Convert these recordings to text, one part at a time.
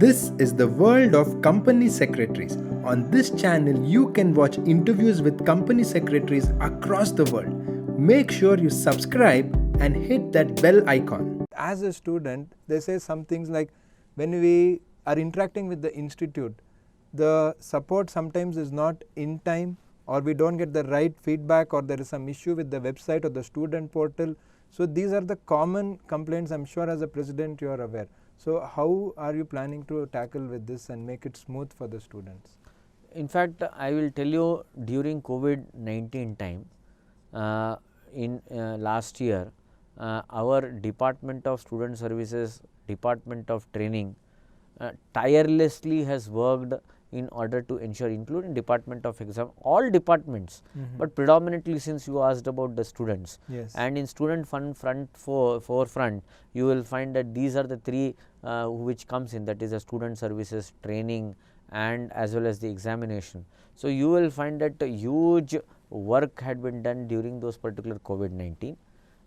This is the world of company secretaries. On this channel, you can watch interviews with company secretaries across the world. Make sure you subscribe and hit that bell icon. As a student, they say some things like when we are interacting with the institute, the support sometimes is not in time, or we don't get the right feedback, or there is some issue with the website or the student portal. So these are the common complaints. I'm sure as a president you are aware. So how are you planning to tackle with this and make it smooth for the students? In fact, I will tell you, during COVID-19 time, in last year, our Department of Student Services, Department of Training tirelessly has worked in order to ensure, including Department of Exam, all departments, but predominantly, since you asked about the students, Yes. and in student forefront, you will find that these are the three which comes in, that is the student services, training, and as well as the examination. So you will find that a huge work had been done during those particular COVID-19.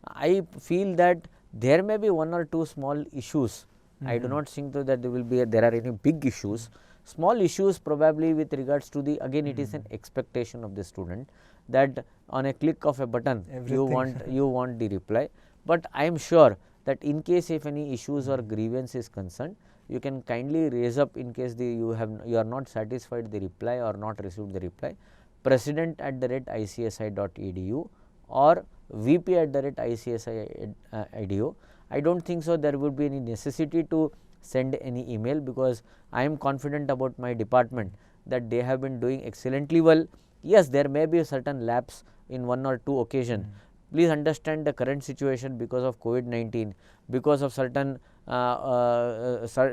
I feel that there may be one or two small issues. I do not think that there are any big issues. Small issues probably with regards to the, again it is an expectation of the student that on a click of a button you want the reply. But I am sure that in case if any issues or grievance is concerned, you can kindly raise up in case you are not satisfied the reply or not received the reply, president@icsi.edu or vp@icsi.edu. I don't think so there would be any necessity to send any email, because I am confident about my department that they have been doing excellently well. Yes, there may be a certain lapse in one or two occasions. Please understand the current situation because of COVID-19, because of certain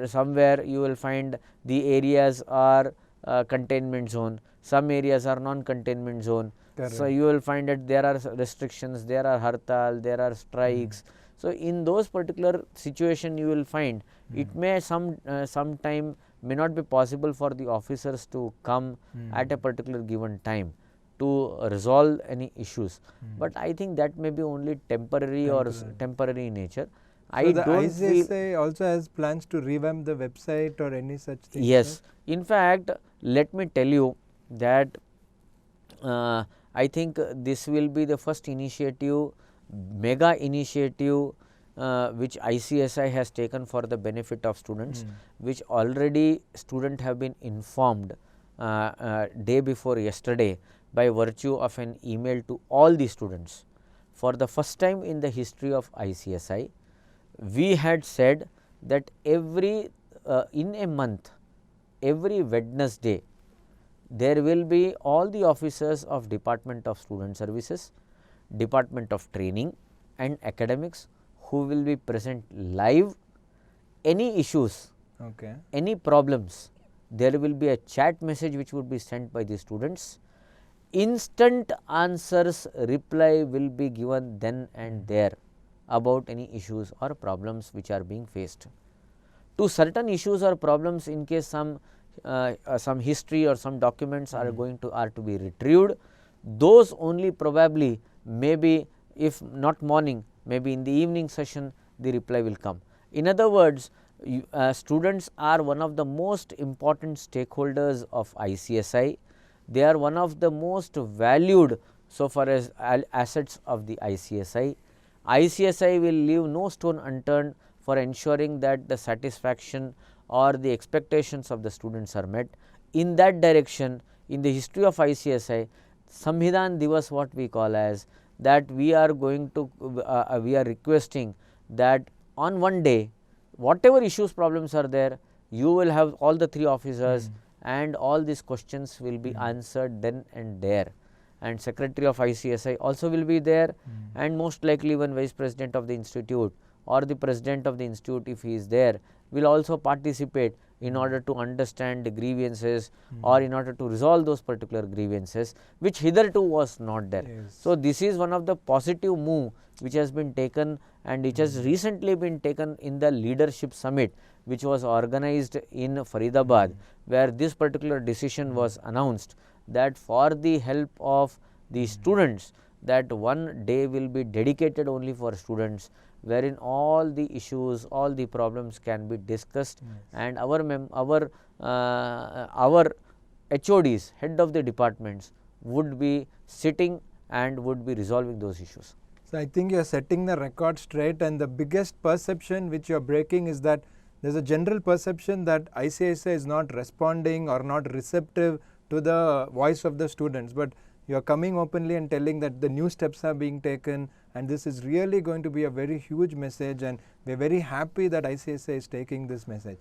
somewhere you will find the areas are containment zone, some areas are non-containment zone. Correct. So you will find that there are restrictions, there are hartal, there are strikes. So in those particular situation you will find it may sometime may not be possible for the officers to come at a particular given time to resolve any issues. But I think that may be only temporary or temporary in nature. So the ICSI also has plans to revamp the website or any such thing? Yes. In fact, let me tell you that I think this will be the first initiative, mega initiative which ICSI has taken for the benefit of students, which already students have been informed day before yesterday by virtue of an email to all the students. For the first time in the history of ICSI, we had said that in a month, every Wednesday, there will be all the officers of Department of Student Services, Department of Training and Academics who will be present live. Any issues, any problems, there will be a chat message which would be sent by the students. Instant answers, reply will be given then and there about any issues or problems which are being faced. To certain issues or problems, in case some history or some documents are to be retrieved, those only probably maybe, if not morning, maybe in the evening session the reply will come. In other words, students are one of the most important stakeholders of ICSI. They are one of the most valued so far as assets of the ICSI. ICSI will leave no stone unturned for ensuring that the satisfaction or the expectations of the students are met. In that direction, in the history of ICSI, Samvidhan Divas, what we call as, that we are going to we are requesting that on one day, whatever issues, problems are there, you will have all the three officers and all these questions will be answered then and there. And Secretary of ICSI also will be there, and most likely even Vice President of the Institute or the President of the Institute, if he is there, will also participate in order to understand the grievances or in order to resolve those particular grievances which hitherto was not there. Yes. So this is one of the positive move which has been taken, and which has recently been taken in the leadership summit which was organized in Faridabad, where this particular decision was announced that for the help of the students, that one day will be dedicated only for students, wherein all the issues, all the problems can be discussed, and our HODs, head of the departments, would be sitting and would be resolving those issues. So I think you are setting the record straight, and the biggest perception which you are breaking is that there is a general perception that ICISI is not responding or not receptive to the voice of the students, but you are coming openly and telling that the new steps are being taken, and this is really going to be a very huge message, and we are very happy that ICISI is taking this message.